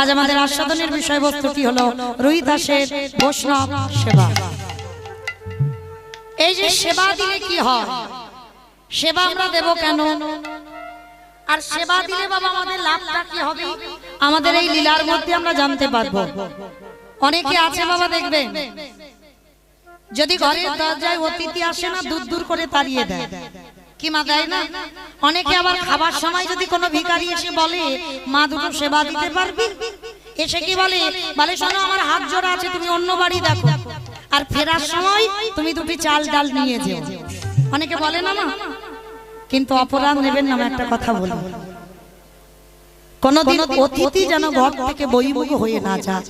আজ আমাদের আস্বাদনের বিষয়বস্তুটি হলো রুই দাসের বৈষ্ণব সেবা। এই যে সেবা দিলে কি হয়, সেবা আমরা দেব কেন, আর সেবা দিলে বাবা আমাদের লাভটা কি হবে, আমাদের এই লীলার মধ্যে আমরা জানতে পারবো। অনেকে আছে বাবা দেখবেন, যদি ঘরের দরজায় অতিথি আসে না, দূর দূর করে তাড়িয়ে দেয়, কি মা দেয় না? অনেকে আবার খাবার সময় যদি কোনো ভিখারি এসে বলে মা দুটো সেবা দিতে পারবি, এসে কি বলে, বলে শোনো আমার হাত জোড়া আছে, তুমি অন্য বাড়ি দেখো, আর ফেরার সময় তুমি দুটি চাল ডাল নিয়ে যেও। অনেকে বলে না মা, কিন্তু অপরাধ নেবেন না, একটা কথা বলি, কোনদিন অতিথি যেন ঘর থেকে বহির্মুখ হয়ে না যায়।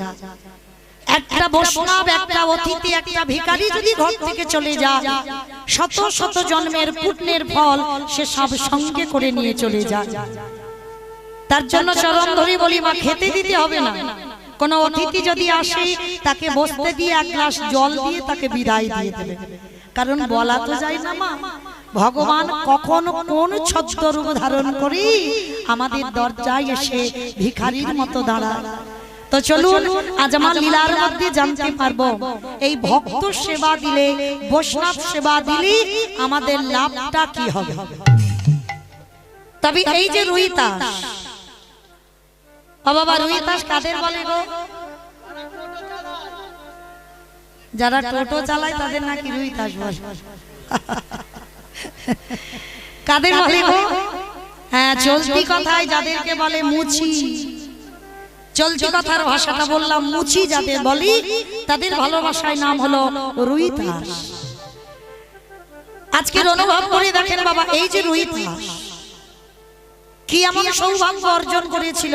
একটা বৈষ্ণব, একটা অতিথি, একটা ভিখারি যদি ঘর থেকে চলে যায়, শত শত জন্মের পুণ্যের ফল সে সব সঙ্গে করে নিয়ে চলে যায়। তার জন্য চরণ ধরে বলি মা, খেতে দিতে হবে না। কোন অতিথি যদি আসে তাকে বসতে দিয়ে এক গ্লাস জল দিয়ে তাকে বিদায় দিয়ে দেবে, কারণ বলা তো যায় না মা ভগবান কখন কোন ছদ্মরূপ ধারণ করি আমাদের দরজায় এসে ভিখারির মতো দাঁড়ায়। তো চলুন আজ আমার লীলার মধ্যে জানতে পারবো এই ভক্ত সেবা দিলে, বৈষ্ণব সেবা দিলে আমাদের লাভটা কি হবে। তবে এই যে রুই দাস, ও বাবা রুই দাস কাদের বলে গো? যারা টোটো চালায় তাদের নাকি রুই দাস বলে। কাদের বলে গো? হ্যাঁ, চলতি কথায় যাদেরকে বলে মুচি, চলতি কথার ভাষাটা বললাম মুচি যাদের বলি, তাদের ভালোবাসায় নাম হলো রুই দাস। আজকের অনুভব করে দেখেন বাবা, এই যে রুই দাস কি এমন সৌভাগ্য অর্জন করেছিল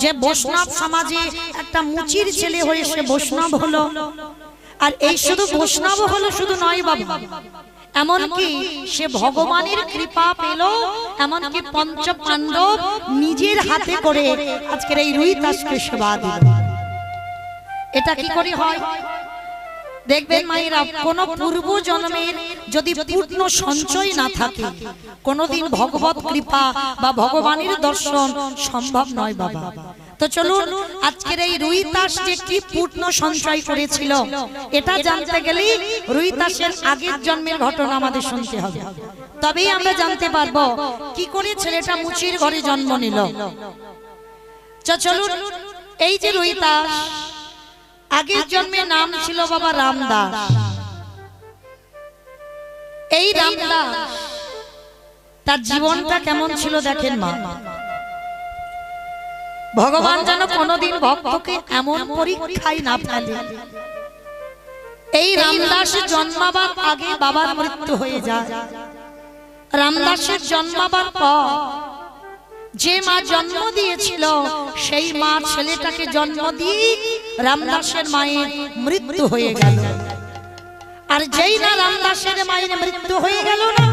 যে বৈষ্ণব সমাজে একটা মুচির ছেলে হয়ে সে বৈষ্ণব হলো। আর এই শুধু বৈষ্ণব হলো শুধু নয় বাবা, এমনকি সে ভগবানের কৃপা পেল, এমনকি পঞ্চ পাণ্ডব নিজের হাতে করে আজকের এই রুই দাসকে সেবা দিল। এটা কি করে হয় দেখবেন মায়েরা, কোন পূর্ব জন্মের যদি পূর্ণ সঞ্চয় না থাকে, কোনদিন ভগবত কৃপা বা ভগবানের দর্শন সম্ভব নয় বাবা। তো চলুন আজকের এই রুই দাস যে কি পূর্ণ সঞ্চয় করেছিল এটা জানতে গেলে রুই দাসের আগের জন্মের ঘটনা আমাদের শুনতে হবে, তবেই আমরা জানতে পারবো কি করে ছেলেটা মুচির ঘরে জন্ম নিল। চলুন, এই যে রুই দাস আগের জন্মের নাম ছিল বাবা রামদাস। এই রামদাস তার জীবনটা কেমন ছিল দেখেন মা, ভগবান যেন কোনদিন ভক্তকে এমন পরীক্ষায় না ফেলে। এই রামদাসের জন্মাবার আগে বাবার মৃত্যু হয়ে যায়। রামদাসের জন্মাবার পর যে মা জন্ম দিয়েছিল সেই মা ছেলেটাকে জন্ম দিয়ে রামদাসের মায়ের মৃত্যু হয়ে গেল। আর যেই না রামদাসের মায়ের মৃত্যু হয়ে গেল না,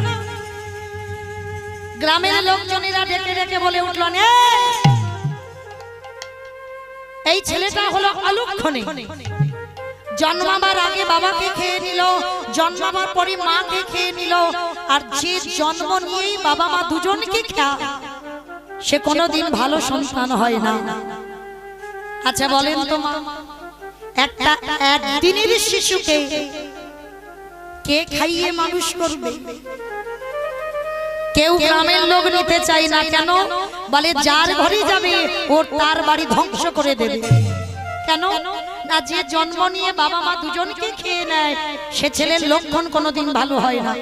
গ্রামের লোকজনেরা ডেকে ডেকে বলে উঠল, এই ছেলেটা হলো অলক্ষণে, জন্মাবার আগে বাবাকে খেয়ে নিল, জন্মাবার পরে মাকে খেয়ে নিল, আর যে জন্ম নিয়েই বাবা মা দুজনকে খায় সে কোনোদিন ভালো সন্তান হয় না। আচ্ছা বলেন তো মা, একটা একদিনের শিশুকে কে খাইয়ে মানুষ করবে? কেউ গ্রামের লোক নিতে চায় না, কেন? বলে যার ঘরে যাবে ওর তার বাড়ি ধ্বংস করে দেবে। কেন না, যে জন্ম নিয়ে বাবা মা দুজনকে খেয়ে নেয় সে ছেলের লক্ষণ কোনোদিন ভালো হয় না।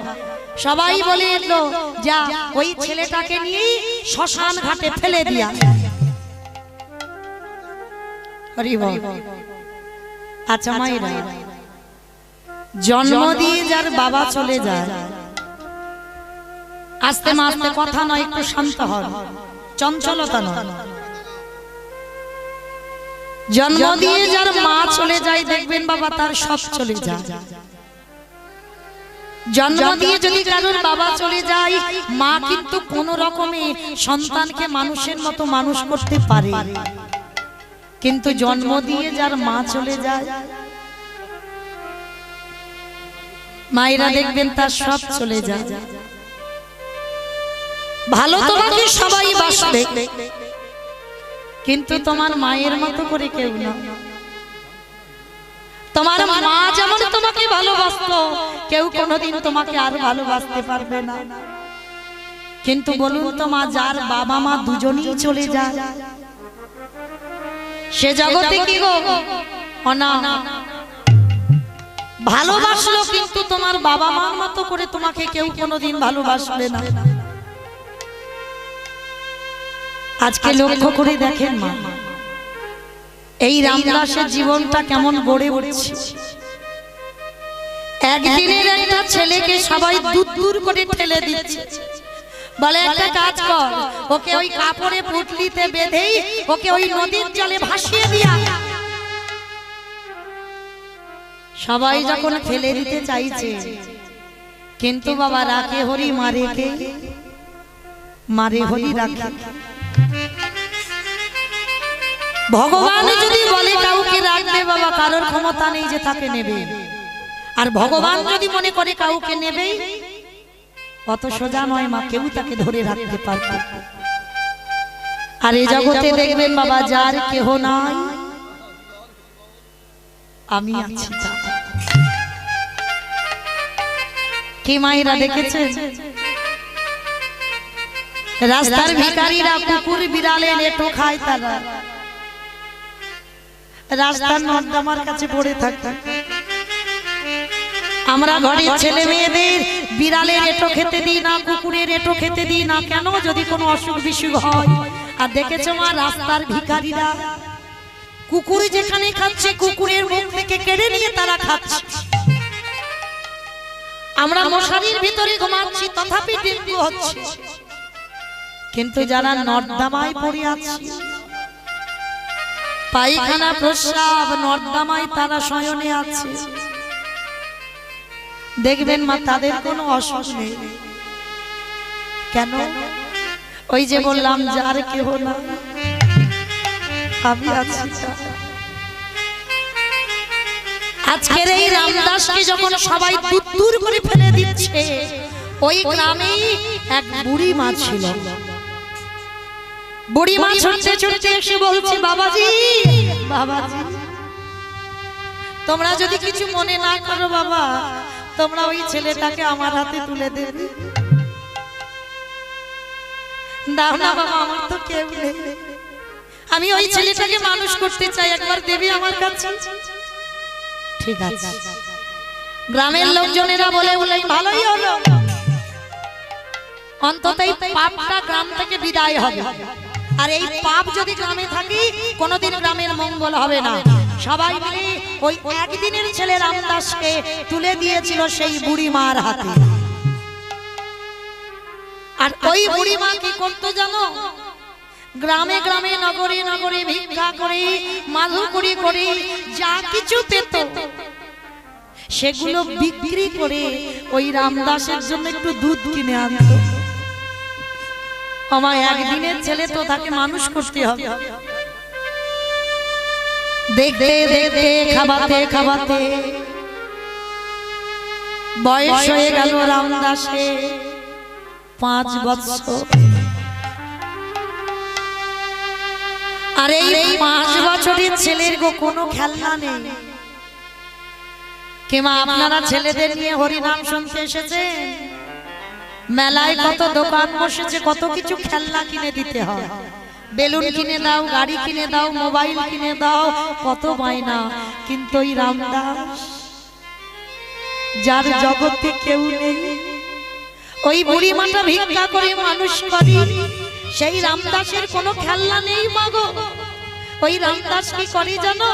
সবাই বলে এলো, যা ওই ছেলেটাকে নিয়ে শ্মশান ঘাটে ফেলে দিয়া। আচ্ছা মায়েরা, জন্ম দিয়ে যার বাবা চলে যায়, আস্তে আস্তে কথা নয়, একটু শান্ত হন, চঞ্চলতা নয়। জন্ম দিয়ে যার মা চলে যায় দেখবেন বাবা তার সব চলে যায়। জন্ম দিয়ে যদি কারোর বাবা চলে যায়, মা কিন্তু কোন রকমে সন্তানকে মানুষের মতো মানুষ করতে পারে, কিন্তু জন্ম দিয়ে যার মা চলে যায় মায়েরা দেখবেন তার সব চলে যায়। ভালো তোমাকে সবাই বাসবে, কিন্তু তোমার মায়ের মতো করে কেউ না। তোমার মা যেমন তোমাকে ভালোবাসতো, কেউ কোনোদিন তোমাকে আর ভালোবাসতে পারবে না। কিন্তু বলুন তো মা, যার বাবা মা দুজনেই চলে যায়, সে জগতে কি গো না ভালোবাসলো, কিন্তু তোমার বাবা মার মতো করে তোমাকে কেউ কোনোদিন ভালোবাসবে না। আজকে লক্ষ্য করে দেখেন মা, এই রামদাসের জীবনটা কেমন গড়ে উঠছে। একদিনের একটা ছেলেকে সবাই দূর দূর করে ঠেলে দিচ্ছে, বলে একটা কাজ কর, ওকে ওই কাপড়ে পুটলিতে বেঁধেই ওকে ওই নদীর জলে ভাসিয়ে দিয়া। সবাই যখন ফেলে দিতে চাইছে, কিন্তু বাবা রাখে হরি মারে কে, মারে হরি রাখে। ভগবান যদি বলে কাউকে রাখবে বাবা, কারোর ক্ষমতা নেই যে তাকে নেবে। আর ভগবান যদি মনে করে কাউকে নেবে, অত সোজা নয় মা, কেউ তাকে ধরে রাখতে পারবে। আর এই জগতে দেখবেন বাবা, যার কেহ নাই আমি আছি। কি মায়েরা দেখেছেন, রাস্তার ভিখারিরা কুকুর বিড়ালে নেটো খায়, তারা রাস্তার নর্দমার কাছে পড়ে থাকে। আমরা ঘরের ছেলে মেয়েদের বিড়ালের এঁটো খেতে দিই না, কুকুরের এঁটো খেতে দিই না, কেন? যদি কোনো অসুখ বিসুখ হয়। আর দেখেছো মা, রাস্তার ভিখারিরা কুকুর যেখানে খাচ্ছে, কুকুরের মুখ থেকে কেড়ে নিয়ে তারা খাচ্ছে। আমরা মশারির ভিতরে ঘুমাচ্ছি, তথাপি ডেঙ্গু হচ্ছে। কিন্তু যারা নর্দমায় পড়ে আছে, পায়খানা প্রস্রাব নর্দমায় তারা শয়নে আছে, দেখবেন মা তাদের কোনো অসুখ নেই। কেন? ওই যে বললাম, যার কেহ না আমি আছি। আজকের এই রামদাসকে যখন সবাই দূর করে ফেলে দিচ্ছে, ওই গ্রামেই এক বুড়ি মা ছিল। বুড়ি মা ছুটতে ছুটতে এসে বলছে, বাবাজি বাবাজি, তোমরা যদি কিছু মনে না করো বাবা, তোমরা ওই ছেলেটাকে আমার হাতে তুলে দেবে। দাও না বাবা, আমার তো কেউ নেই, আমি ওই ছেলেটাকে মানুষ করতে চাই, একবার দেবে আমার কাছে। ঠিক আছে। গ্রামের লোকজনেরা বলে বলে ভালোই হলো, অন্তত এই পাপটা গ্রাম থেকে বিদায় হবে। আর এই পাপ যদি গ্রামে থাকে, কোনোদিন গ্রামের মঙ্গল হবে না। সবাই মিলে ওই একদিনের ছেলে রামদাসকে তুলে দিয়েছিল সেই বুড়ি মার হাতে। আর ওই বুড়ি মা কি করতো জানো? গ্রামে গ্রামে নগরে নগরে ভিক্ষা করে, মাধুকরি করে যা কিছু পেত, সেগুলো বিক্রি করে ওই রামদাসের জন্য একটু দুধ কিনে আনত। আমার একদিনের ছেলে তো, তাকে মানুষ করতে হবে। দেখতে দেখতে, খাবাতে খাবাতে বয়স হয়ে গেল রামদাসে 5 বছর। আর এই 5 বছরের ছেলের কোনো খেলনা নেই। কিমা আপনারা ছেলেদের নিয়ে হরিনাম শুনতে এসেছেন? মেলায় কত দোকান বসেছে, কত কিছু খেলনা কিনে দিতে হয়। বেলুন কিনে দাও, গাড়ি কিনে দাও, মোবাইল কিনে দাও, কত বায়না। কিন্তু ওই রামদাস, যার জগতে কেউ নেই, ওই বুড়ি মাটা ভিক্ষা করে মানুষ করি, সেই রামদাসের কোনো খেলনা নেই মাগো। ওই রামদাস কি করে জানো?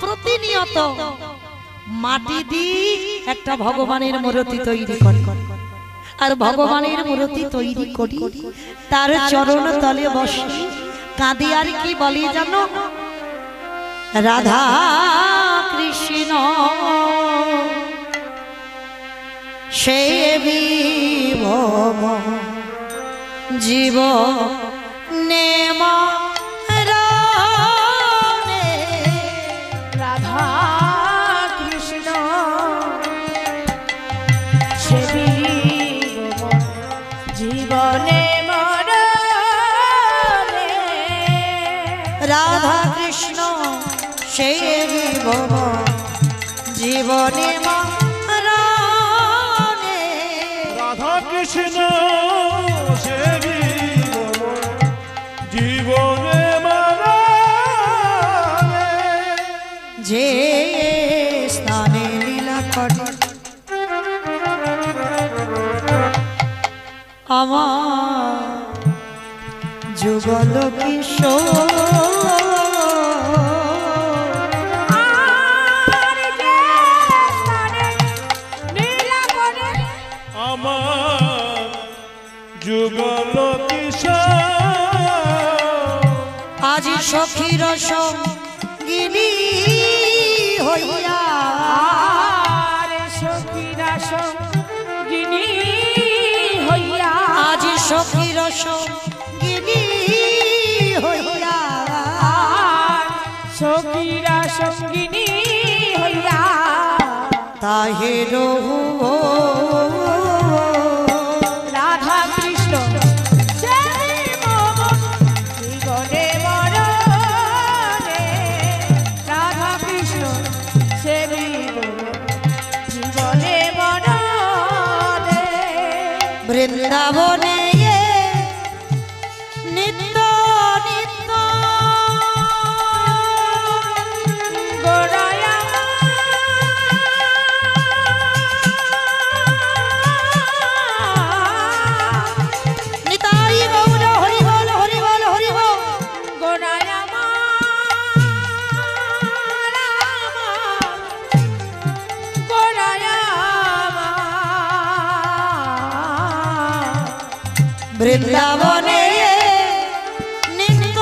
প্রতিনিয়ত মাটি দিয়ে একটা ভগবানের মূর্তি তৈরি করে। আর ভগবানের মূর্তি তৈরি করি, তার চরণ তলে বসে কাঁদি। আর কি বলি জানো? রাধা কৃষ্ণ সেবিব জীবনে মরণে, রাধা কৃষ্ণ সেবিব জীবনে মরণে, সেই ভুবন জীবনে মরণে রাধা কৃষ্ণ সেবি জীবনে মরণে যে স্থানে লীলা করে আমার যুগল কিশোর আমার যুগল কিশোর আজি সখীর সঙ্গিনী হইয়া সখীরা সঙ্গিনী হইয়া আজি সখীর সঙ্গিনী হইয়া সখীরা সঙ্গিনী হইয়া তাহে রহু রাধা কৃষ্ণ সেই মোহন জীবনে মরণে রাধা কৃষ্ণ সেই জীবনে মরণে বৃন্দাবনে নিত্য নিত্য গোড়ায়া নিতাই গৌর হরি বল হরি বল হরি বল গোড়ায়া বৃন্দাবনে নিত্য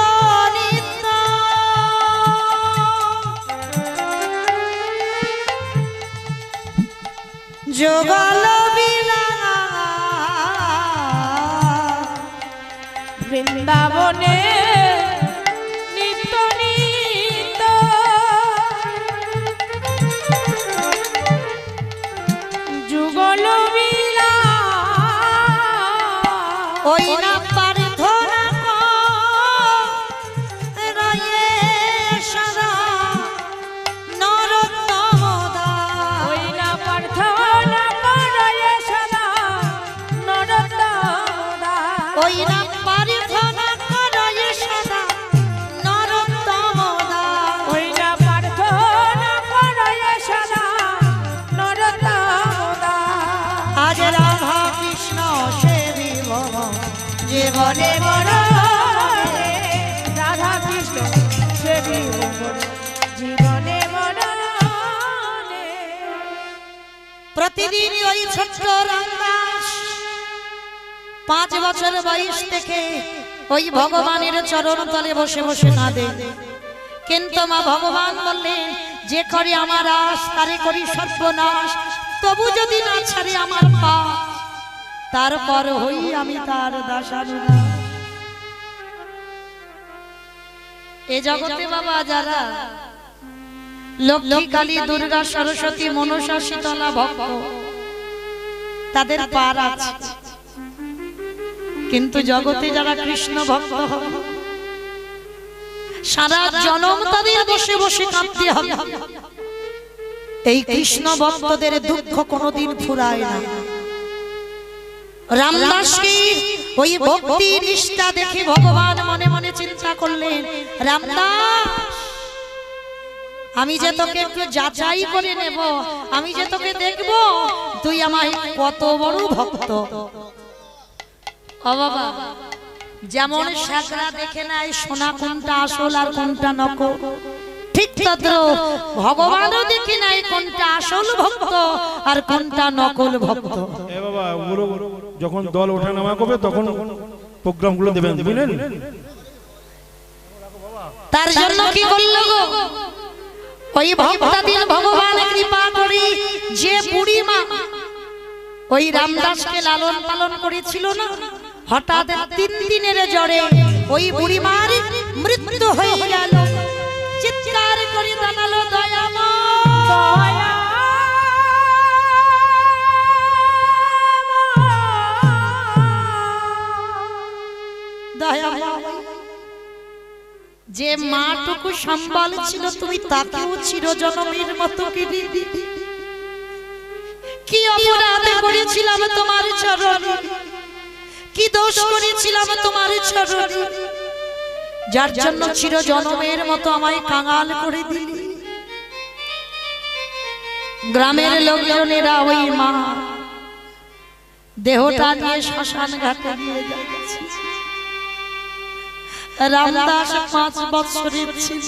নিত্য যোগল বিনা বৃন্দাবনে নিত্য নিত্য যুগল বিলা ওই না প্রার্থনা রায়ে সদা নরোত্তম দাস ওই না প্রার্থনা করে সদা নরোত্তম দাস ওই না প্রার্থনা রায়ে সদা নরোত্তম দাস ওই না প্রার্থনা করে সদা নরোত্তম দাস আজ রাধা কৃষ্ণ সেবি ভব জীবনে মরণে রাধা কৃষ্ণ সেবি জীবনে মরণে প্রতিদিন ওই ছোট্ট রামদাস 5 বছর বয়স থেকে ওই ভগবানের চরণ তলে বসে বসে কাঁদে কিন্তু মা ভগবান বললেন যে করে আমার আশ তারে করি সর্বনাশ তবু যদি না ছাড়ে আমার পা তারপর হই আমি তার দাসানুদাস এ জগতে বাবা যারা লক্ষ্মী কালী দুর্গা সরস্বতী মনসা শীতলা ভক্ত তাদের পার আছে কিন্তু জগতে যারা কৃষ্ণ ভক্ত হবে সারা জনম তাদের বসে বসে কাঁদতে হবে এই কৃষ্ণ ভক্তদের দুঃখ কোনোদিন ফুরায় না রামদাসকে ওই ভক্তি নিষ্ঠা দেখে ভগবান মনে মনে চিন্তা করলেন রামদাস আমি যে তোকে একটু যাচাই করে নেব আমি যে তোকে দেখব তুই আমায় কত বড় ভক্ত ও বাবা যেমন শাকরা দেখে নাই সোনা কোনটা আসল আর কোনটা নকল ঠিক তদ্রুপ ভগবানও দেখে নাই কোনটা আসল ভক্ত আর কোনটা নকল ভক্ত এ বাবা ওগুলো যখন দল ওঠানামা করবে তখন প্রোগ্রামগুলো দেবেন বুঝলেন তার জন্য কি করলো গো ওই ভক্তাদিন ভগবান কৃপা করি যে বুড়ি মা ওই রামদাসকে লালন পালন করেছিল না হঠাৎ 3 দিনের জ্বরে ওই বুড়ি মার মৃত্যু হয়ে গেল চিৎকার করে জানালো দয়াময় দয়াময় যে মাটুকু সম্বল ছিল তুমি তাকেও চিরজনমের মতো কেড়ে দিলে। কি অপরাধ করেছিলাম তোমার চরণে, কি দোষ করেছিলাম তোমার চরণে, যার জন্য চিরজনমের মতো আমায় কাঙাল করে দিলে। গ্রামের লোকজনেরা ওই মা দেহটা নিয়ে শ্মশান ঘাটে নিয়ে যাচ্ছে। রামদাস 5 বছরের ছিল,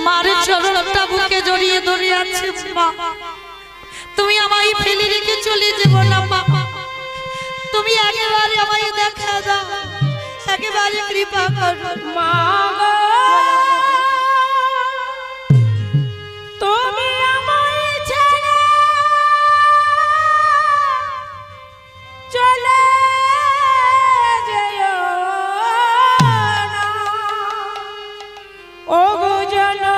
মার চরণটা বুকে জড়িয়ে ধরে আছে। মা, তুমি আমায় ফেলে রেখে চলে যাবো না মা, তুমি একেবারে আমায় দেখা দাও, একেবারে কৃপা করো মা গো, তুমি আমায় ছেড়ে চলে যেও না, ও গো জননী।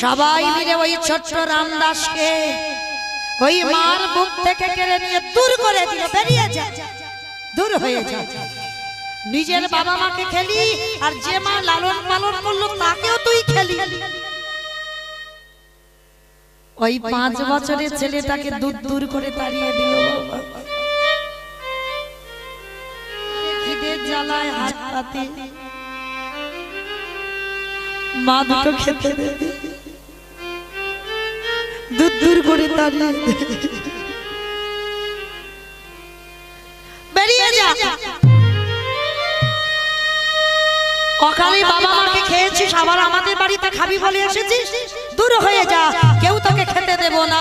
সবাই মিলে ওই ছোট্ট রামদাসকে ওই মার বুক থেকে কেড়ে নিয়ে দূর করে দিল। বেরিয়ে যা, দূর হয়ে যা। নিজের বাবা মাকে খেলি, আর যে মা লালন পালন করলো তাকেও তুই খেলি। ওই 5 বছরের ছেলেটাকে দূর করে তাড়িয়ে দিল। বাবা খিদের জ্বালায় হাত পাতে মা দুটো খেতে দেবে, দূর করে তাড়িয়ে বেরিয়ে যা। অকালে বাবা মাকে খেয়েছিস, আবার আমাদের বাড়িতে খাবি বলে এসেছিস, দূর হয়ে যা, কেউ তোকে খেতে দেব না।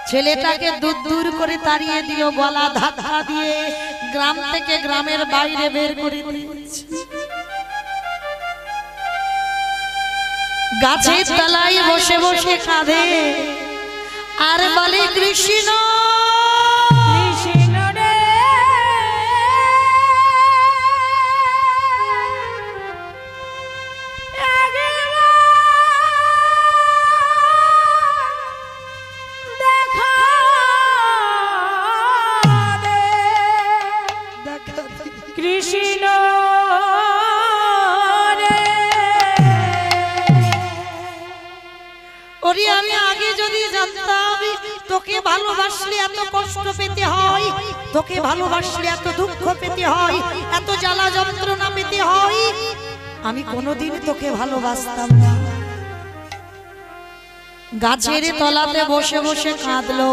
ছেলেটাকে দূর করে তাড়িয়ে দিল, গলা ধাক্কা দিয়ে গ্রাম থেকে গ্রামের বাইরে বের করে দিয়েছে। গাছের তলায় বসে বসে কাঁদে আর বলে কৃষ্ণ কৃষ্ণ রে, কৃষ্ণ রে। ওরে আমি আগে যদি জানতাম তোকে ভালোবাসলে এত কষ্ট পেতে হয়, তোকে ভালোবাসলে এত দুঃখ পেতে হয়, এত জ্বালা যন্ত্রণা পেতে হয়, আমি কোনোদিন তোকে ভালোবাসতাম না। গাছের তলাতে বসে বসে কাঁদলো।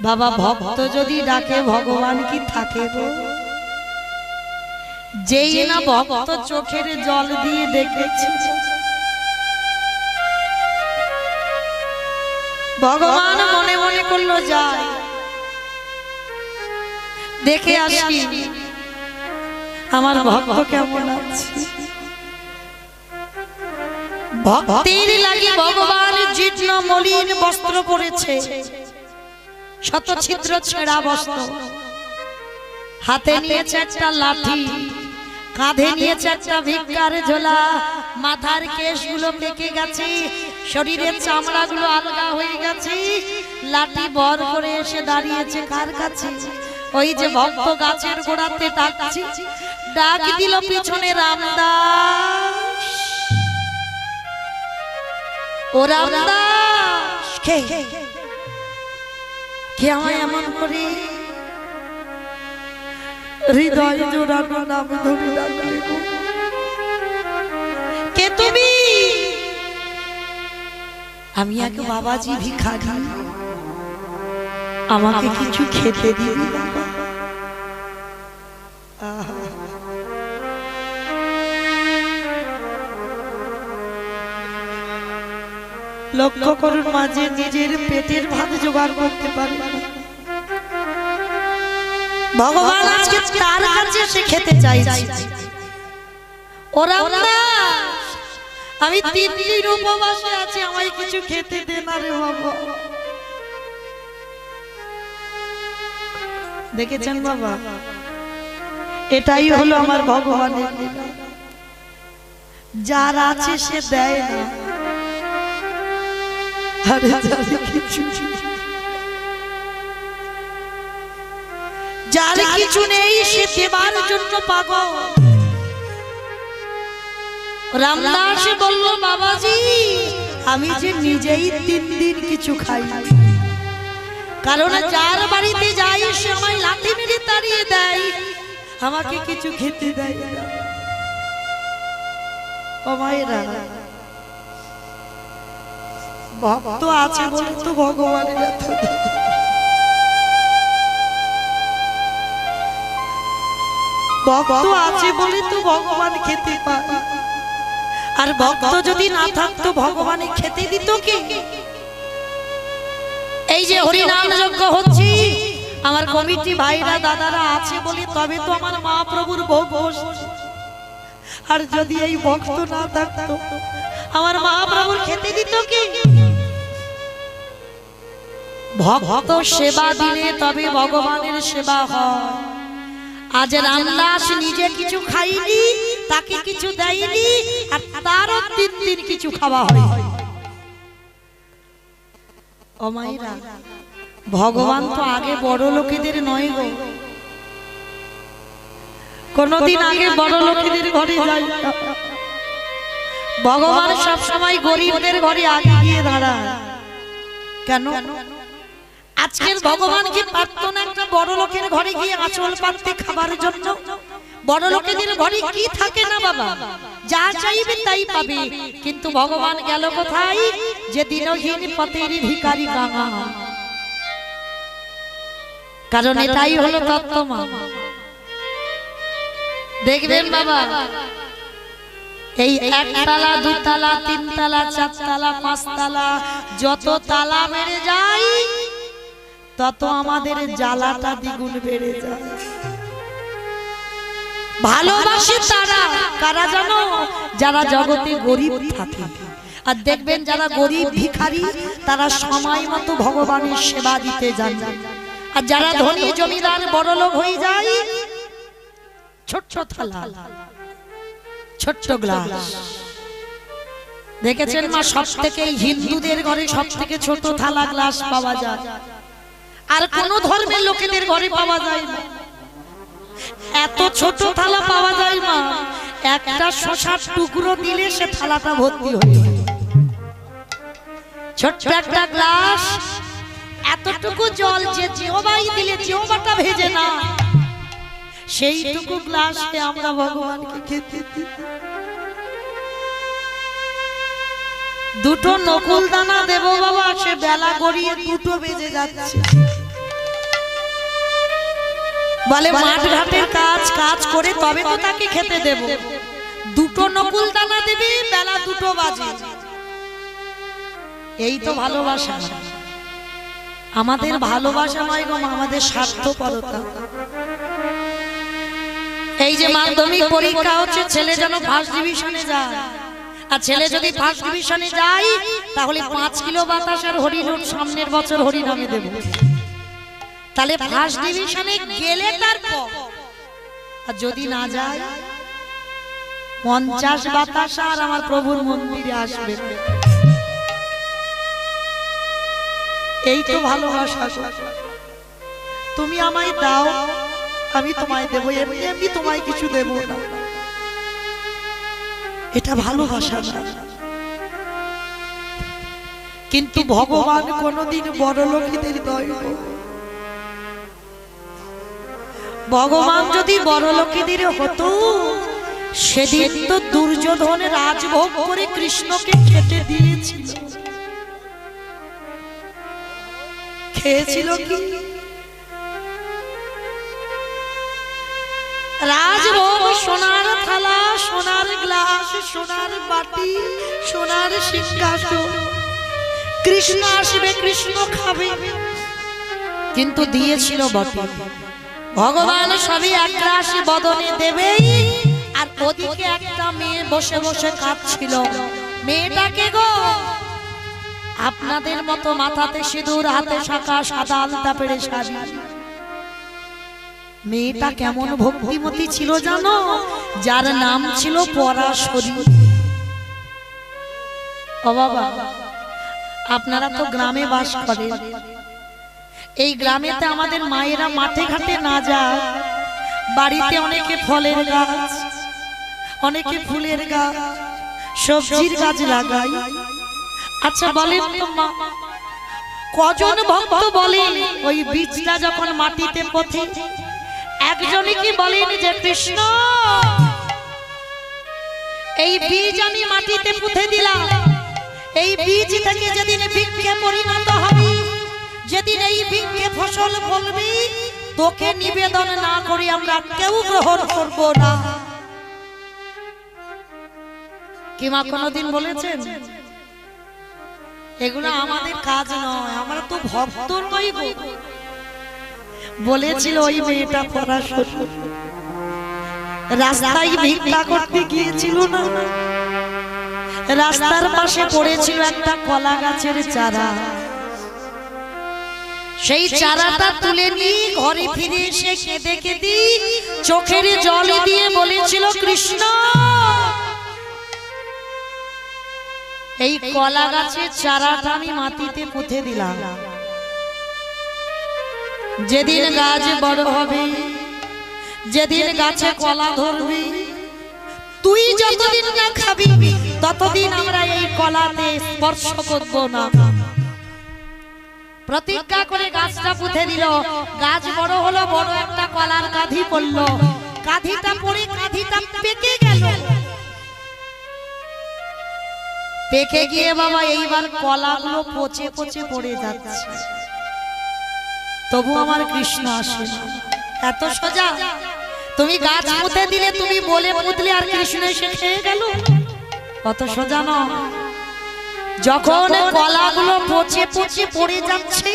বাবা, ভক্ত যদি ডাকে ভগবান কি থাকে গো? যেই না ভক্ত চোখের জল দিয়ে দেখেছে ভগবান মনে মনে করলো যায় দেখে আসি আমার ভক্ত কেমন আছে। ভক্তির লাগি ভগবান জীর্ণ মলিন বস্ত্র পরেছে, শত ছিদ্র ছেঁড়া বস্ত্র, হাতে নিয়েছে একটা লাঠি, কাঁধে নিয়েছে একটা ভিক্ষার ঝোলা, মাথার কেশগুলো পেকে গেছে, শরীরের চামড়াগুলো আলগা হয়ে গেছে, লাঠি বর করে এসে দাঁড়িয়েছে কার কাছে? ওই যে ভক্ত গাছের গোড়াতে ডাকছে, ডাক দিল পিছনে রামদাস। ও রামদাস, কে কে আমায় এমন করে হৃদয় জোড়ানো নাম ধরে ডাকলে গো? কে তুমি? আমি এক বাবাজি ভিখারি, আমাকে কিছু খেতে দিবি বাবা? লক্ষ্য করুন, মাঝে নিজের পেটের ভাত জোগাড় করতে পারে না, ভগবান আজকে তার কাছে সে খেতে চাইছে। ওরা আমি 3 দিন উপবাসে আছি, আমায় কিছু খেতে দে না রে বাবা। দেখেছেন বাবা, এটাই হলো আমার ভগবানের লীলা। যার আছে সে দেয় না, আরে যার কিছু যার কিছু নেই সে দেবার জন্য পাগল। রামদাস বলল বাবাজি আমি যে নিজেই 3 দিন কিছু খাই, কারণ যার বাড়িতে যাই সে আমায় লাথি মেরে তাড়িয়ে দেয়, আমাকে কিছু খেতে দেয় না। ও মায়েরা, ভক্ত আছে বলে তো ভগবানের এত ভক্ত আছে বলে তো ভগবান খেতে পায়, আর ভক্ত যদি না থাকতো ভগবানে খেতে দিত কে? এই যে হরিনাম যজ্ঞ হচ্ছে, আমার কমিটি ভাইরা দাদারা আছে বলে তবে তো আমার মহাপ্রভুর ভোগ বসছে। আর যদি এই ভক্ত না থাকতো আমার মহাপ্রভুর খেতে দিত কে? ভক্ত সেবা দিলে তবে ভগবানের সেবা হয়। আজ রামদাস নিজে কিছু খাইনি, তাকে কিছু দেয়নি, আর তারও 3 দিন কিছু খাওয়া হয়। ও মায়েরা, ভগবান তো আগে বড় লোকেদের নয় গো, কোনদিন আগে বড় লোকেদের ঘরে যায় না। ভগবান সব সময় গরিবদের ঘরে আগে গিয়ে দাঁড়ায়। কেন? আজকের ভগবান কি পারতো না একটা বড় লোকের ঘরে গিয়ে আঁচল পাততে খাবার জন্য? বড় লোকেদের ঘরে কি থাকে না বাবা, যা চাইবে তাই পাবে। কিন্তু ভগবান গেল কোথায়? যে দিনহীন পথের ভিখারি কাঙা। কারণ এটাই হলো তত্ত্বমা। দেখবেন বাবা, এই 1 তালা 2 তালা 3 তালা 4 তালা 5 তালা যত তালা বেড়ে যায় তত আমাদের জ্বালাটা দ্বিগুণ বেড়ে যায়। ভালোবাসে তারা কারা জানো? যারা জগতে গরিব থাকে। আর দেখবেন যারা গরিব ভিখারি তারা সময় মতো ভগবানের সেবা দিতে জানে। আর যারা ধনী জমিদার বড়লোক হয়ে যায়, ছোট্ট থালা ছোট্ট গ্লাস। দেখেছেন মা, সব থেকে হিন্দুদের ঘরে সব থেকে ছোট থালা গ্লাস পাওয়া যায়, আর কোন ধর্মের লোকেদের ঘরে পাওয়া যায় না। এত ছোট থালা পাওয়া যায় মা, একটা শসার টুকরো দিলে সে থালাটা ভর্তি হয়ে যায়। ছোট্ট একটা গ্লাস, এতটুকু জল যে জিহ্বায় দিলে জিহ্বাটা ভেজে না, সেইটুকু গ্লাসে আমরা ভগবানকে খেতে দিই। দুটো নকুল দানা দেব বাবা, সে বেলা গড়িয়ে 2টো বেজে যাচ্ছে। বলে মাঠ ঘাটের কাজ করে তবে তো তাকে খেতে দেব। 2টো নকুল দানা দেবে, বেলা 2টো বাজে। এই তো ভালোবাসা। আমাদের ভালোবাসা নয় গো, আমাদের স্বার্থপরতা। এই যে মাধ্যমিক পরীক্ষা হচ্ছে, ছেলে যেন 1st ডিভিশনে যায়। আর ছেলে যদি 1st ডিভিশনে যায় তাহলে 5 কিলো বাতাস আর হরিলুট সামনের বছর হরিনামে দেব। তাহলে 1st ডিভিশনে গেলে তারপর, আর যদি না যায় 50 বাতাস আর আমার প্রভুর মন্দিরে আসবে। এই তো ভালোবাসা। তুমি আমায় দাও, আমি তোমায় দেব, এমনি এমনি তোমায় কিছু দেব না। এটা ভালোবাসা না। কিন্তু ভগবান কোনদিন বড় লোকেদের দয়। ভগবান যদি বড় লোকেদের হতো, সেদিন তো দুর্যোধন রাজভোগ করে কৃষ্ণকে খেতে দিয়েছিল। খেয়েছিল কি? রাজভোগ, সোনার থালা, সোনার গ্লাস, সোনার বাটি, সোনার সিংহাসন। কৃষ্ণ আসবে, কৃষ্ণ খাবে, কিন্তু দিয়েছিল বটে। ভগবান সবই একরাশি বদনে দেবেই। আর ওদিকে একটা মেয়ে বসে বসে কাঁদছিল। মেয়েটাকে গো, আপনাদের মতো মাথাতে সিঁদুর, হাতে শাঁখা, সাদা আলতা পেড়ে শাড়ি। মেয়েটা কেমন ভক্তিমতী ছিল জানো? যার নাম ছিল পরাশরী। ও বাবা, আপনারা তো গ্রামে বাস করেন, এই গ্রামেতে আমাদের মায়েরা মাঠে ঘাটে না যায়, বাড়িতে অনেকে ফলের গাছ, অনেকে ফুলের গাছ, সবজির গাছ লাগায়। আচ্ছা বলেন তো মা, কজন ভক্ত বলেন ওই বীজটা যখন মাটিতে পথে একজনে কি বলেন যে কৃষ্ণ এই বীজ আমি মাটিতে পুঁতে দিলাম, এই বীজ থেকে যেদিন বৃক্ষে পরিণত হবে, যেদিন এই বৃক্ষে ফসল ফলবে, তোকে নিবেদন না করে আমরা কেউ গ্রহণ করব না। কি মা কোনদিন বলেছেন? এগুলো আমাদের কাজ নয়, আমরা তো ভক্ত নই গো। বলেছিল ওই মেয়েটা পড়াশোনা রাস্তায় ভিক্ষা করতে গিয়েছিল না, রাস্তার পাশে পড়েছিল একটা কলা গাছের চারা, সেই চারাটা তুলে নিয়ে ঘরে ফিরে এসে কেঁদে কেঁদে চোখের জল দিয়ে বলেছিল কৃষ্ণ এই কলা গাছের চারাটা আমি মাটিতে পুঁতে দিলাম, যেদিন গাছ বড় হবে, যেদিন গাছে কলা ধরবে, তুই যতদিন না খাবি ততদিন আমরা এই কলাতে স্পর্শ করব না। প্রতিজ্ঞা করে গাছটা পুঁতে দিল, গাছ বড় হলো, বড় একটা কলার কাঁধি পড়লো, কাঁধিটা পড়ে কাঁধিটা পেকে গেল, পেকে গিয়ে বাবা এইবার কলাগুলো পচে পচে পড়ে যাচ্ছে, তবু আমার কৃষ্ণ আসে না। এত সোজা? তুমি গাছ পুঁতে দিলে, তুমি বলে পুঁতলে, আর কৃষ্ণ এসে খেয়ে গেল? কত সোজা না। যখন কলাগুলো পচে পচে পড়ে যাচ্ছে,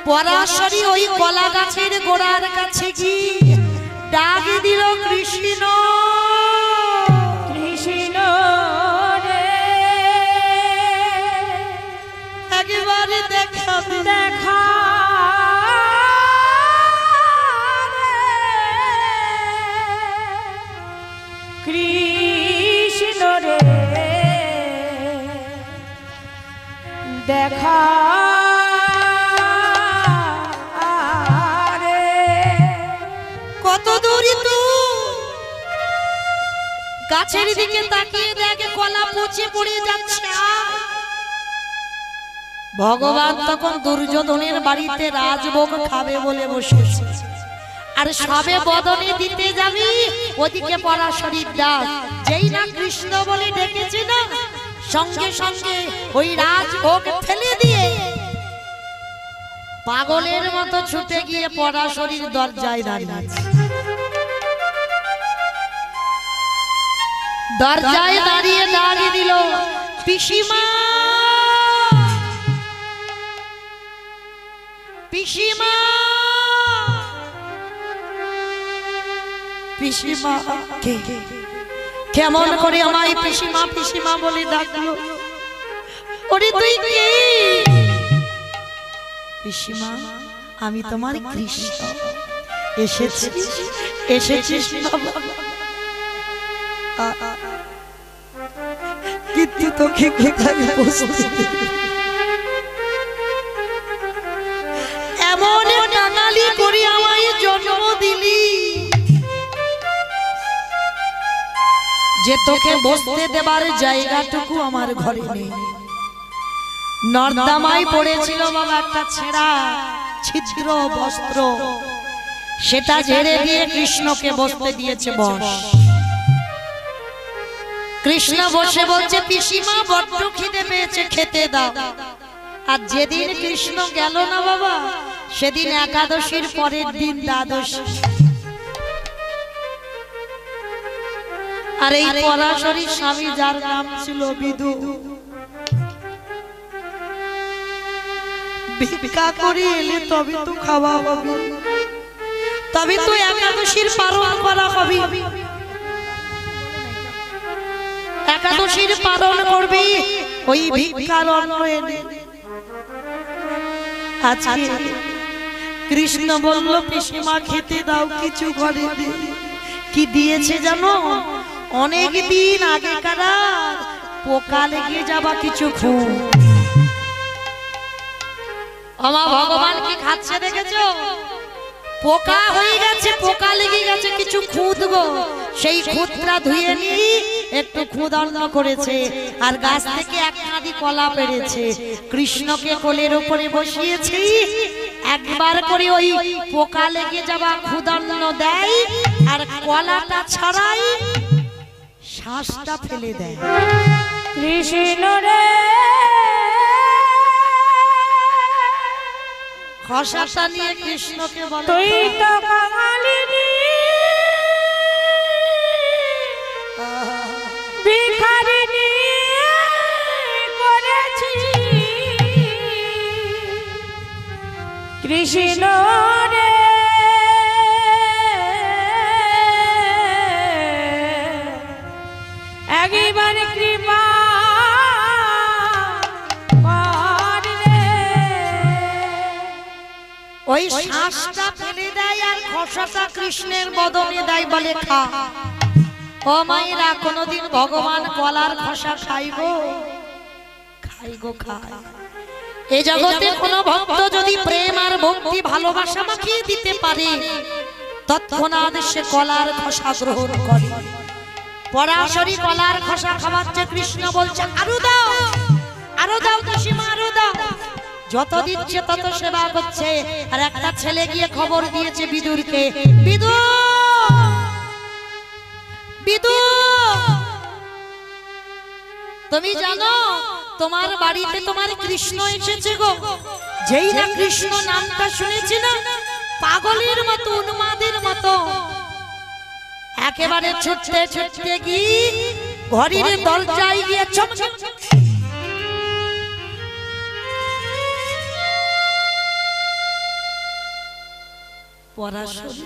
পরাশরী ওই কলা গাছের গোড়ার কাছে কি ডাক দিল কৃষ্ণ, কৃষ্ণ রে একবারে দেখা দেখা কৃষ্ণ রে দেখা রে। কত দূরে তুই গাছের দিকে তাকিয়ে দেখে কলা পচে পড়ে যাচ্ছে। ভগবান তখন দুর্যোধনের বাড়িতে রাজভোগ খাবে বলে বসেছে, আর সবে বদনে দিতে যাবি, ওদিকে পরাশরীর ডাক, যেই না কৃষ্ণ বলে ডেকেছে না, সঙ্গে সঙ্গে ওই রাজভোগ ফেলে দিয়ে পাগলের মতো ছুটে গিয়ে পরাশরীর দরজায় দাঁড়িয়েছে। দরজায় দাঁড়িয়ে দাঁড়িয়ে দিল, পিসিমা পিসিমা পিসিমা। কেমন করে আমায় পিসিমা পিসিমা বলে ডাকলো? ওরে তুই কে? পিসিমা আমি তোমার কৃষ্ণ, এসেছিস এসেছিস বাবা, কিন্তু তোকে কোথায় বসতে এমন কাঙালি করে আমায় জন্ম দিলি যে তোকে বসতে দেবার জায়গাটুকু আমার ঘরে নেই। নর্দমায় পড়েছিল বাবা একটা ছেঁড়া ছিদ্র বস্ত্র, সেটা ঝেড়ে দিয়ে কৃষ্ণকে বসতে দিয়েছে বস। কৃষ্ণ বসে বলছে পিসিমা বড্ড খিদে পেয়েছে, খেতে দাও। আর যেদিন কৃষ্ণ গেল না বাবা, সেদিন একাদশীর পরের দিন দ্বাদশী। আর এই পরাশরী স্বামী যার নাম ছিল বিদু, ভিক্ষা করে এলে তবে তো খাওয়া হবে, তবে তো একাদশীর পালন করা হবে। একাদশীর পালন করবি ওই ভিক্ষার অন্ন এনে। আজকে কৃষ্ণ বলল পিসিমা খেতে দাও, কিছু ঘরে কি দিয়েছে জানো? অনেক দিন আগেকার পোকা লেগে যাবা কিছু খুব। আমার ভগবান কি খাচ্ছে দেখেছো? পোকা হয়ে গেছে, পোকা লেগে গেছে কিছু খুদ গো, সেই খুদটা ধুয়ে নিয়ে একটু খুদ অন্ন করেছে আর গাছ থেকে এক কাঁদি কলা পেড়েছে, কৃষ্ণকে কোলের উপরে বসিয়েছি, একবার করে ওই পোকা লেগে যাওয়া খুদান্ন দেয় আর কলাটা ছাড়াই শ্বাসটা ফেলে দেয়। কৃষ্ণ রে খসাটা নিয়ে কৃষ্ণকে বলে, তুই তো কাঙালিনী ভিখারিনী করেছি কৃষ্ণ রে একবার কৃপা ওই শ্বাসটা ফেলে দেয় আর খসাটা কৃষ্ণের বদনে দেয়, বলে খা। ও মায়েরা, কোনদিন ভগবান কলার খসা খাইগো? খাইগো, খায়। এই জগতে কোন ভক্ত যদি প্রেম আর ভক্তি ভালোবাসা মাখিয়ে দিতে পারে, তৎক্ষণাৎ সে কলার খসা গ্রহণ করে। পরাশরী কলার খসা খাওয়াচ্ছে, কৃষ্ণ বলছে আরো দাও, আরো দাও কাশিমা, আরো দাও। যত দিচ্ছে তত সেবা করছে। আর একটা ছেলে গিয়ে খবর দিয়েছে বিদুরকে, বিদুর, বিদুর, তুমি জানো তোমার বাড়িতে তোমার কৃষ্ণ এসেছে গো। যেই না কৃষ্ণ নামটা শুনেছি না, পাগলের মতো উন্মাদের মতো একেবারে ছুটতে ছুটতে গিয়ে ঘরের দরজায় গিয়ে চমকে পরাশরী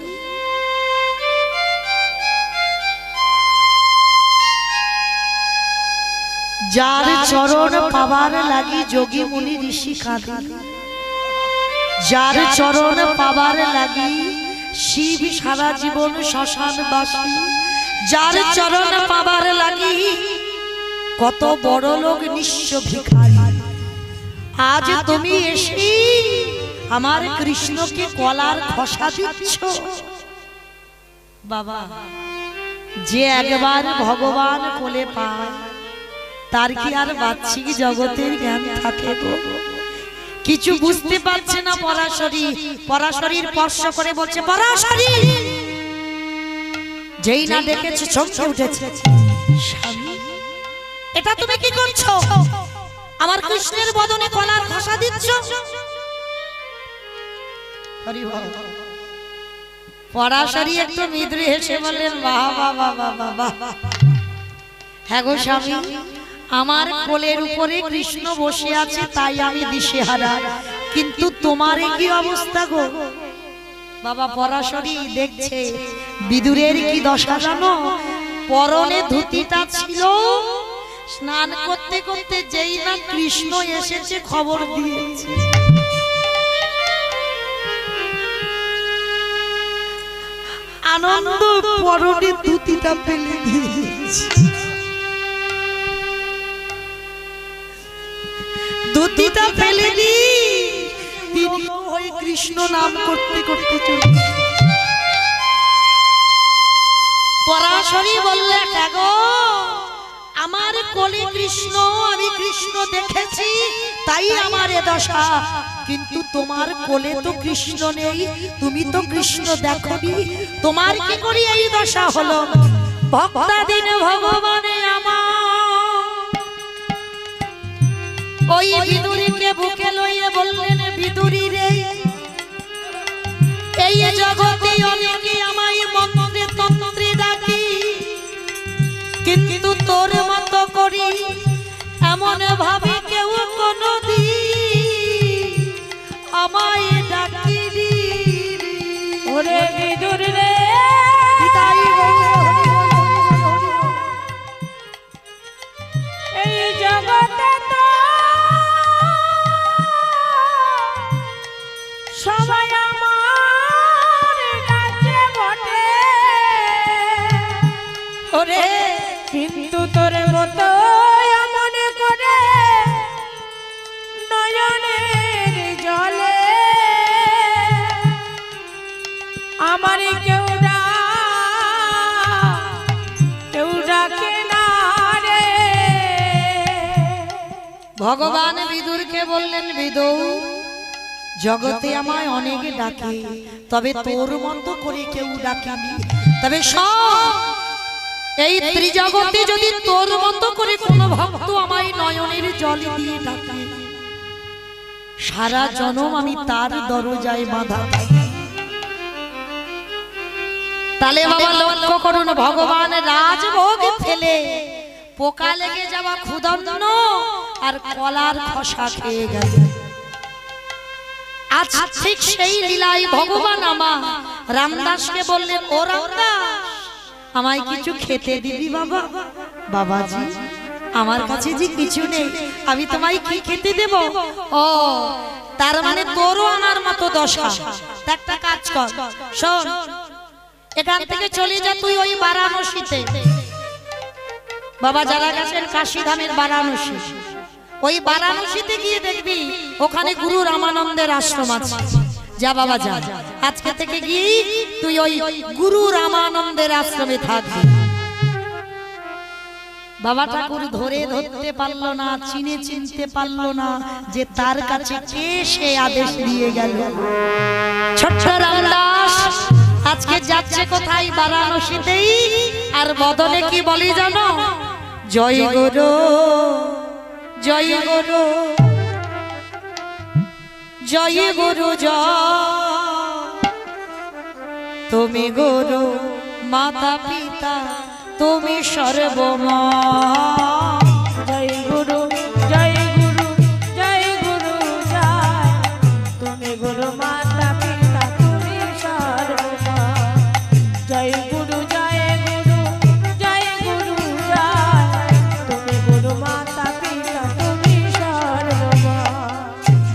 যার চরণ পাবার লাগি যোগী মুনি ঋষি কাঁদে, যার চরণ পাবার লাগি শিব সারা জীবন শ্মশান বাসী, যার চরণ পাবার লাগি কত বড় লোক নিঃস্ব ভিখারি, আজ তুমি এসে আমার কৃষ্ণকে কলার খসা দিচ্ছ। বাবা, যে একবার ভগবান কোলে পায় তার কি আর বাহ্যিক জগতের জ্ঞান থাকে গো? কিছু বুঝতে পারছে না পরাশরী। পরাশরীর স্পর্শ করে বলছে, পরাশরী। যেই না দেখেছে চমকে উঠেছে, স্বামী এটা তুমি কি করছো? আমার কৃষ্ণের বদনে কলার খসা দিচ্ছ? পরাশরী একটু মৃদু হেসে বললেন, বাহ বাহ বাহ বাহ বাহ, হ্যাঁ গো স্বামী, আমার কোলের উপরে কৃষ্ণ বসে আছে তাই আমি দিশেহারা, কিন্তু তোমার কি অবস্থা গো? বাবা পরাশরী দেখছে বিদুরের কি দশা জানো? পরনে ধুতিটা ছিল, স্নান করতে করতে যেই না কৃষ্ণ এসেছে খবর দিয়েছে। আনন্দ পরনে ধুতিটা ফেলে দিয়েছে, ধুতিটা ফেলে দি তিনি ওই কৃষ্ণ নাম করতে করতে চলে। পরাশরী বললে, গো আমার কোলে কৃষ্ণ, আমি কৃষ্ণ দেখেছি তাই আমার এ দশা, কিন্তু তোমার কোলে তো কৃষ্ণ নেই, তুমি তো কৃষ্ণ দেখোনি, তোমার কি করে এই দশা হলো? ভক্তাধীন ভগবানে আমার ওই বিদুরীকে বুকে লইয়ে বললেন, বিদুরী রে, এই জগতে অনেকে আমায় মন্ত্রে তন্ত্রে ডাকি, কিন্তু তোর মতো করি এমন ভাবে কেউ কোনদিন আমায় ডাকিনি। ওরে বিদুর রে, এই জগতে তো সবাই আমার কাছে বটে, ওরে কিন্তু তোর মতো মনে করে নয়নের জলে আমারই কেউ ডাকে না রে। ভগবান বিদুরকে বললেন, বিদুর জগতে আমায় অনেকে ডাকে, তবে তোর মতো করে কেউ ডাকেনি। তবে শোন, এই ত্রিজগতে যদি তোর মতো করে কোনো ভক্ত আমায় নয়নের জল দিয়ে ডাকে, সারা জনম আমি তার দরজায় বাঁধা থাকি। তাহলে বাবা লক্ষ্য করুন, ভগবান রাজভোগ ফেলে পোকা লেগে যাওয়া ক্ষুধার্ত আর কলার খোসা খেয়ে গেল। আজ ঠিক সেই লীলায় ভগবান আমার রামদাসকে বললেন, ও রামদাস আমায় কিছু খেতে দিবি বাবা? বাবাজি আমার কাছে যে কিছু নেই, আমি তোমায় কি খেতে দেব? ও তার মানে তোরও আমার মতো দশা। একটা কাজ কর, শোন, এখান থেকে চলে যা তুই ওই বারাণসীতে। বাবা যারা গেছেন কাশীধামের বারাণসী, ওই বারাণসীতে গিয়ে দেখবি ওখানে গুরু রামানন্দের আশ্রম আছে। যা বাবা যা, আজকে থেকে গিয়ে তুই ওই গুরু রামানন্দের আশ্রমে থাকবি। বাবা ঠাকুর ধরতে পারলো না, চিনতে পারলো না যে তার কাছে কে সে আদেশ দিয়ে গেল। ছোট্ট রামদাস আজকে যাচ্ছে কোথায়? বারাণসীতেই। আর বদলে কি বলি জানো? জয় গুরু জয় গুরু জয় গুরু জয়, তুমি গুরু মাতা পিতা তুমি সর্বমা। জয় গুরু জয় গুরু জয় গুরু জয়, তুমি গুরু মাতা পিতা তুমি সর্বমা। জয় গুরু জয় গুরু জয় গুরু জয়, তুমি গুরু মাতা পিতা তুমি সর্বমা।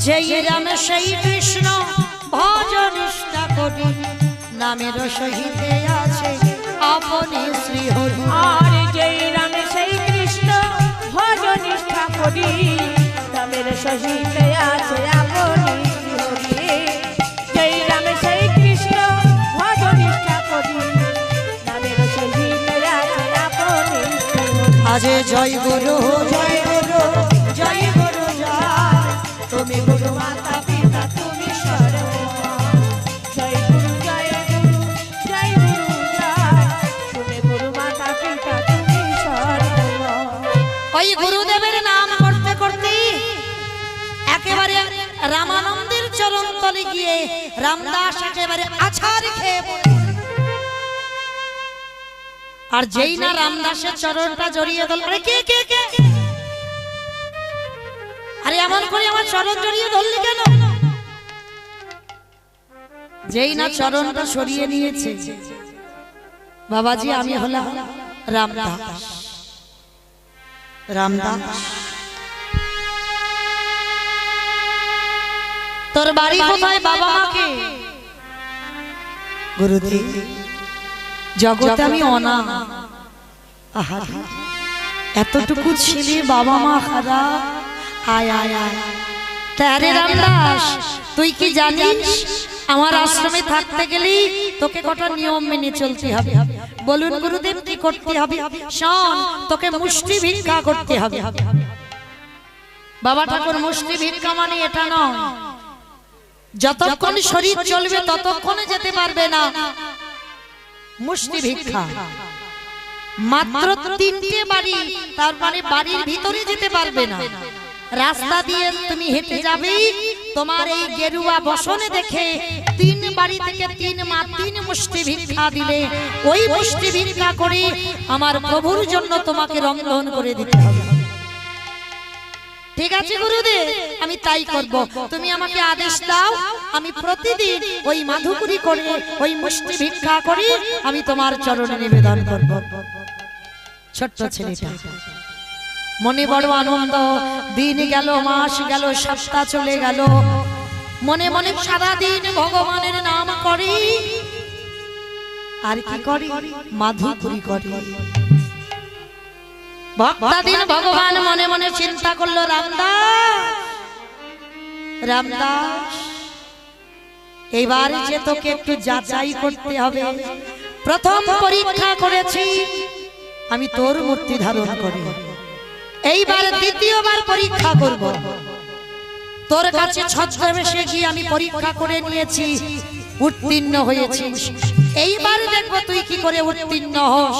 জয় রাম সেই কৃষ্ণ ভজ নিষ্ঠা করি, নামের সহিতে আছে আপনি শ্রী হরি। আর জয় রাম সেই কৃষ্ণ ভজ নিষ্ঠা করি, নামের সহিতে আছে আপনি শ্রী হরি। জয় রাম সেই কৃষ্ণ ভজ নিষ্ঠা করি, নামের সহিতে আছে আপনি শ্রী হরি। আজ জয় গুরু জয় গুরু জয় গুরু জয়, তুমি গুরু মাতা পিতা তুমি সর্বমা। জয় গুরু জয় গুরু জয় গুরু জয়, তুমি গুরু মাতা পিতা তুমি সর্বমা। ওই গুরুদেবের নাম করতে করতে একেবারে রামানন্দের চরণ তলে গিয়ে রামদাস একেবারে আছাড় খেয়ে পড়ে। আর যেই না রামদাসের চরণটা জড়িয়ে ধরল, আরে কে কে কে, আরে এমন করে আমার চরণ জড়িয়ে ধরলি কেন? যেই না চরণটা সরিয়ে নিয়েছে, বাবাজি আমি হলাম রামদাস। রামদাস তোর বাড়ি কোথায়? বাবা মাকে? গুরুদেব জগতে আমি অনা, আহা এতটুকু ছেলে বাবা মা খারা, আয় আয় আয়। তারে রামদাস তুই কি জানিস আমার আশ্রমে থাকতে গেলে তোকে কটা নিয়ম মেনে চলতে হবে? বলুন গুরুদেব কি করতে হবে? শোন, তোকে মুষ্টি ভিক্ষা করতে হবে। বাবা ঠাকুর মুষ্টি ভিক্ষা মানে এটা নয়, যতক্ষণ শরীর চলবে ততক্ষণে যেতে পারবে না। মুষ্টি ভিক্ষা মাত্র 3টে বাড়ি, তার মানে বাড়ির ভিতরে যেতে পারবে না। রাস্তা দিয়ে তুমি হেঁটে যাবে, তোমার এই গেরুয়া বসনে দেখে 3 বাড়ি থেকে 3 মা 3 মুষ্টি ভিক্ষা দিলে ওই মুষ্টি ভিক্ষা করে আমার প্রভুর জন্য তোমাকে রন্ধন করে দিতে হবে। ঠিক আছে গুরুদেব, আমি তাই করব। তুমি আমাকে আদেশ দাও, আমি প্রতিদিন ওই মাধুপুরি করে ওই মুষ্টি ভিক্ষা করে আমি তোমার চরণে নিবেদন করব। ছোট্ট ছেলেটা মনে বড় আনন্দ। দিন গেল, মাস গেল, সপ্তাহ চলে গেল, মনে মনে সারা দিন ভগবানের নাম করে। আর কি করে? মাধুপুরি করে। ভক্তাদিন ভগবান মনে মনে চিন্তা করলো, রামদাস রামদাস এইবার যে তোকে একটু যাচাই করতে হবে। প্রথম পরীক্ষা করেছি আমি তোর মূর্তি ধারণ করি, এইবার দ্বিতীয়বার পরীক্ষা করব। তোর কাছে ছদ্মবেশে গিয়ে আমি পরীক্ষা করে নিয়েছি, উত্তীর্ণ হয়েছিস। এইবার দেখব তুই কি করে উত্তীর্ণ হস।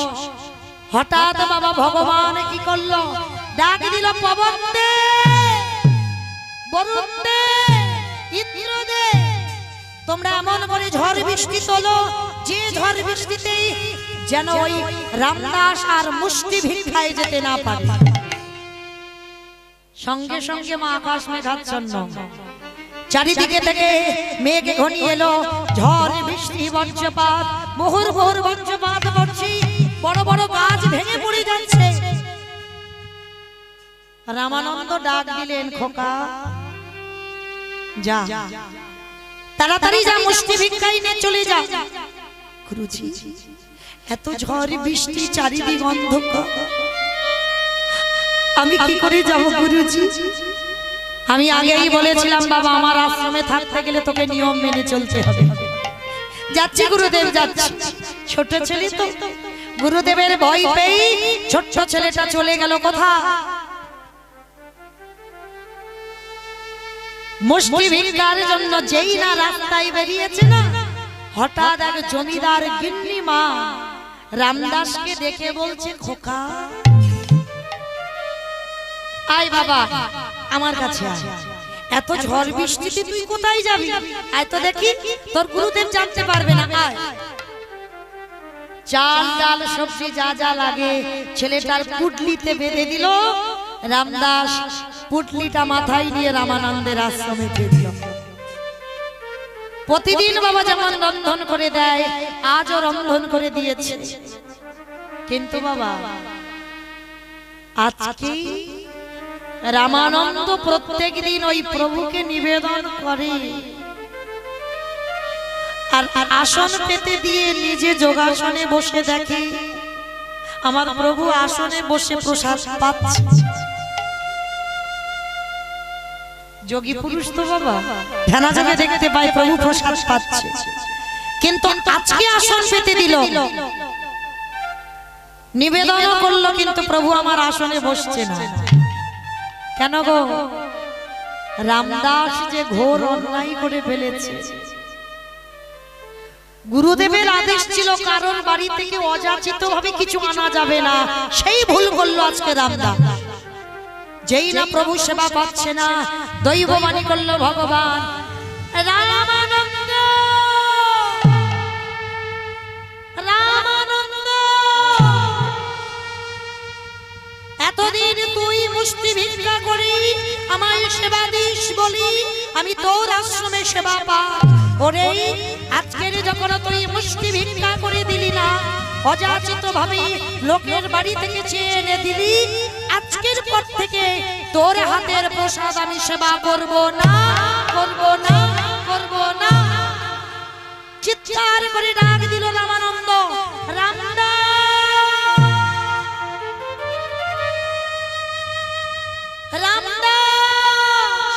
হঠাৎ বাবা ভগবান কি করলো, ডাক দিল, পবন দে, বরুণ দে, ইন্দ্র দে, তোমরা এমন করে ঝড় বৃষ্টি তোলো যে ঝড় বৃষ্টিতেই যেন ওই রামদাস আর মুষ্টি ভিক্ষায় যেতে না পারে। সঙ্গে সঙ্গে মা আকাশ মেঘাচ্ছন্ন, চারিদিকে থেকে মেঘ ঘনিয়ে এলো, ঝড় বৃষ্টি বজ্রপাত, মুহুর্মুহুর বজ্রপাত পড়ছে, বড় বড় গাছ ভেঙে পড়ে যাচ্ছে। রামানন্দ ডাক দিলেন, খোকা যা, তাড়াতাড়ি যা, মুষ্টি ভিক্ষায় নিয়ে চলে যা। গুরুজি, এত ঝড় বৃষ্টি, চারিদিক অন্ধকার, আমি কি করে যাব গুরুজি? আমি আগেই বলেছিলাম বাবা, আমার আশ্রমে থাকতে গেলে তোকে নিয়ম মেনে চলতে হবে। যাচ্ছি গুরুদেব, যাচ্ছি। ছোট ছেলে তো, গুরুদেবের ভয় পেয়ে ছোট্ট ছেলেটা চলে গেল কোথায়? মুষ্টি ভিক্ষার জন্য যেই না রাস্তায় বেরিয়েছে না, হঠাৎ এক জমিদার গিন্নি মা রামদাসকে দেখে বলছে, খোকা আয় বাবা, আমার কাছে আয়। এত ঝড় বৃষ্টিতে তুই কোথায় যাবি? আয় তো দেখি, তোর গুরুদেব জানতে পারবে না। আয়। চাল ডাল সবজি যা যা লাগে ছেলেটার পুটলিতে বেঁধে দিল। রামদাস পুটলিটা মাথায় নিয়ে রামানন্দের আশ্রমে ফিরল। প্রতিদিন বাবা যেমন রন্ধন করে দেয়, আজও রন্ধন করে দিয়েছে। কিন্তু বাবা আজকে রামানন্দ প্রত্যেক দিন ওই প্রভুকে নিবেদন করে, আর আসন পেতে দিয়ে নিজে যোগাসনে বসে দেখে আমার প্রভু আসনে বসে প্রসাদ পাচ্ছে। যোগী পুরুষ তো বাবা ধ্যানা যোগে দেখতে পায় প্রভু প্রসাদ পাচ্ছে, কিন্তু আজকে আসন পেতে দিল, নিবেদন করলো, কিন্তু প্রভু আমার আসনে বসছে না। কেন গো? রামদাস যে ঘোর অন্যায় করে ফেলেছে। গুরুদেবের আদেশ ছিল কারণ বাড়ি থেকে অযাচিত ভাবে কিছু আনা যাবে না, সেই ভুল করলো আজকে রামদাস। যেই না প্রভু সেবা পাচ্ছে না, দৈববাণী করলো ভগবান, রামানন্দ রামানন্দ, এতদিন তুই মুষ্টি ভিক্ষা করি আমায় সেবা দিস বলি আমি তোর আশ্রমে সেবা পা। ওরে আজকের যখন তুই মুষ্টি ভিক্ষা করে দিলি না, অযাচিত ভাবে লোকের বাড়ি থেকে চেয়ে এনে দিলি, আজকের পর থেকে তোর হাতের প্রসাদ আমি সেবা করব না, করব না, করব না। চিৎকার করে ডাক দিল রামানন্দ, রামদাস রামদাস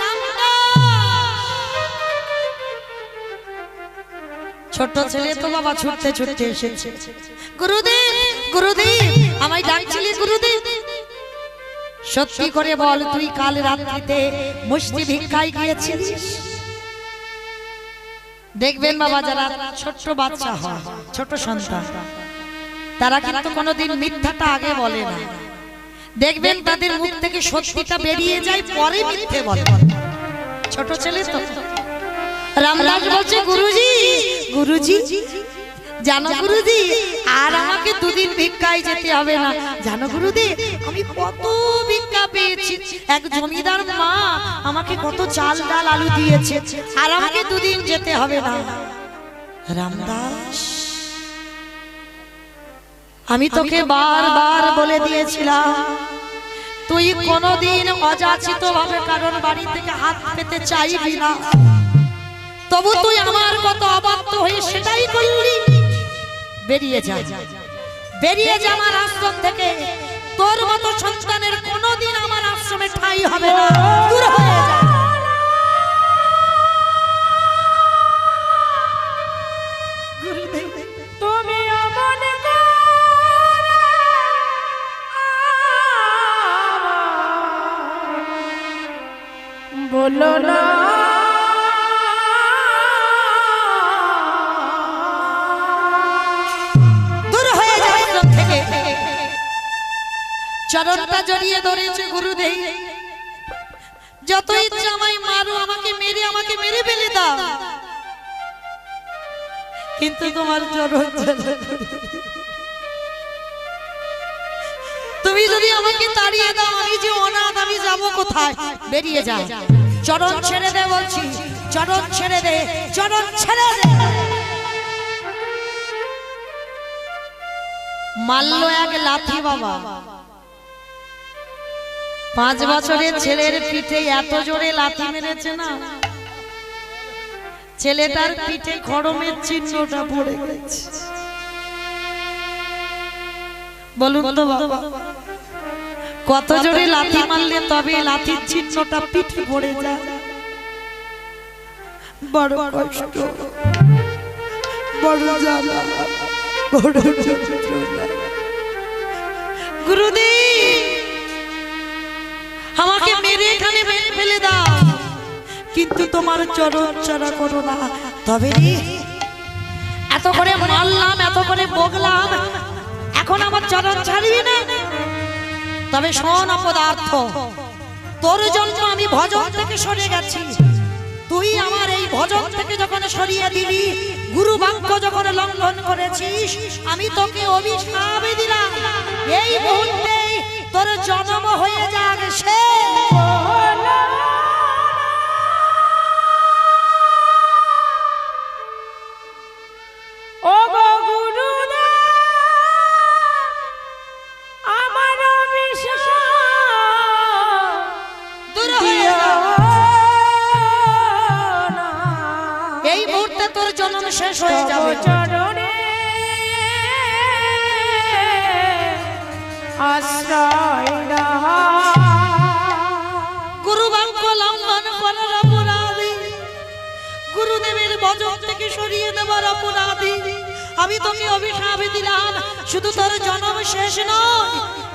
রামদাস। ছোট ছেলে তো বাবা ছুটতে ছুটতে এসেছে, গুরুদেব গুরুদেব আমায় ডাকছিলি গুরুদেব? সত্যি করে বল, তুই কাল রাত্রিতে মুষ্টি ভিক্ষায় গিয়েছিলিস? দেখবেন বাবা, যারা ছোট্ট বাচ্চা হয়, ছোট সন্তান, তারা কিন্তু কোনোদিন মিথ্যাটা আগে বলে না। দেখবেন তাদের মুখ থেকে সত্যিটা বেরিয়ে যায়, পরে মিথ্যে বলে। ছোট ছেলে তো। রামদাস বলছে, গুরুজি গুরুজি জানো গুরুজি, আর আমাকে দুদিন ভিক্ষায় যেতে হবে না। জানো গুরুদেব, আমি কত ভিক্ষা পেয়েছি, এক জমিদার মা আমাকে কত চাল ডাল আলু দিয়েছে, আর আমাকে দুদিন যেতে হবে না। রামদাস, আমি তোকে বারবার বলে দিয়েছিলাম তুই কোনোদিন অযাচিত ভাবে কারোর বাড়ি থেকে হাত পেতে চাইবি না, তবু তুই আমার কত অবাধ্য হয়ে সেটাই করলি। বেরিয়ে যা, বেরিয়ে যা আমার আশ্রম থেকে। তোর মতো সন্তানের কোনোদিন আমার আশ্রমে ঠাঁই হবে না, দূর হয়ে যা। হলো না দূর হয়ে যায় চোখ থেকে। চরণটা জড়িয়ে ধরেছে গুরুদেব, যত ইচ্ছা আমায় মারো, আমাকে মেরে ফেলে দাও, কিন্তু তোমার চরণ তুমি যদি আমাকে তাড়িয়ে দাও, আমি যে অনাথ, আমি যাব কোথায়? বেরিয়ে যা, চরণ ছেড়ে দে বলছি, চরণ ছেড়ে দে, চরণ ছেড়ে দে। মারলো এক লাথি বাবা। 5 বছরের ছেলের পিঠে এত জোরে লাথি মেরেছে না, ছেলেটার পিঠে খড়মের চিহ্নটা পড়ে গেছে। বলুন তো বাবা, কত জোরে লাথি মারলে তবে লাথির চিহ্নটা পিঠে পড়ে যায়? বড় কষ্ট, বড় জ্বালা, বড় যন্ত্রণা। গুরুদেব, আমাকে মেরে এখানে ফেলে দাও, কিন্তু তোমার চরণ ছাড়া করো না। তবে এত করে মারলাম, এত করে বকলাম, এখন আমার চরণ ছাড়বি না? তবে শোন অপদার্থ, তোর জন্য আমি ভজন থেকে সরে গেছি। তুই আমার এই ভজন থেকে যখন সরিয়ে দিলি, গুরু বাক্য যখন লঙ্ঘন করেছিস, আমি তোকে অভিশাপ দিলাম, এই মুহূর্তে তোর জন্ম হয়ে যাক সে। ও গো গুরুদেব, আমার অভিশাপ দূর হয়ে যা। এই মুহূর্তে তোর জন্ম শেষ হয়ে যাবে। চরণে আশ্রয় দাও। গুরু বাক্য লঙ্ঘন করার অপরাধী, গুরুদেবের ভজন থেকে সরিয়ে দেওয়ার অপরাধী আমি তোকে অভিশাপ দিলাম। শুধু তোর জন্ম শেষ নয়,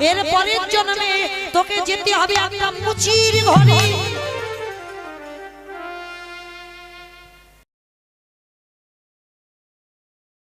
এর পরের জন্মে তোকে যেতে হবে একটা মুচির ঘরে।